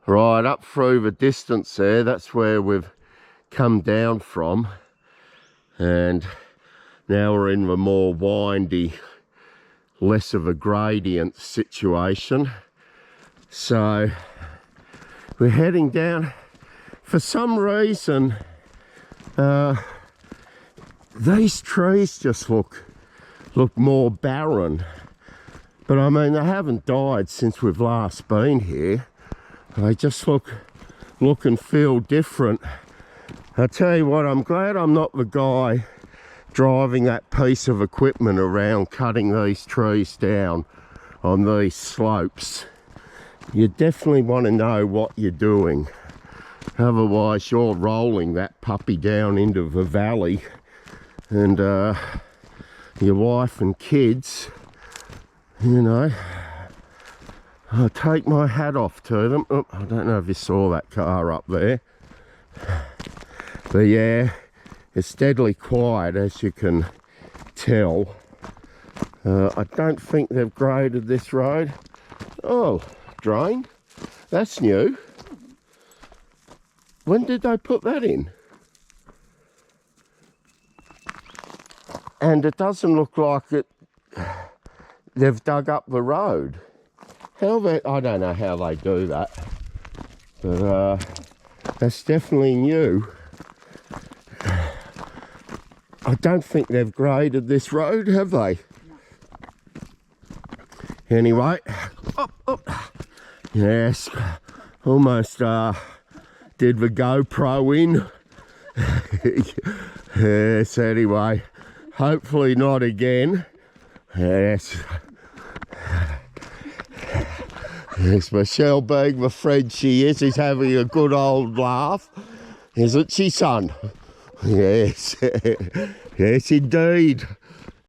Right up through the distance there, that's where we've come down from, and now we're in the more windy, less of a gradient situation. So we're heading down. For some reason these trees just look more barren, but I mean they haven't died since we've last been here. They just look and feel different. I tell you what, I'm glad I'm not the guy driving that piece of equipment around cutting these trees down on these slopes. You definitely want to know what you're doing. Otherwise you're rolling that puppy down into the valley, and your wife and kids, you know, I take my hat off to them. Oh, I don't know if you saw that car up there. But yeah, it's deadly quiet, as you can tell. I don't think they've graded this road. Oh, drain. That's new. When did they put that in? And it doesn't look like they've dug up the road. I don't know how they do that, but that's definitely new. I don't think they've graded this road, have they? No. Anyway, up. Yes, almost did the GoPro in. Yes, anyway, hopefully not again. Yes. Yes, Michelle, being the friend she is having a good old laugh. Isn't she, son? Yes. Yes, indeed.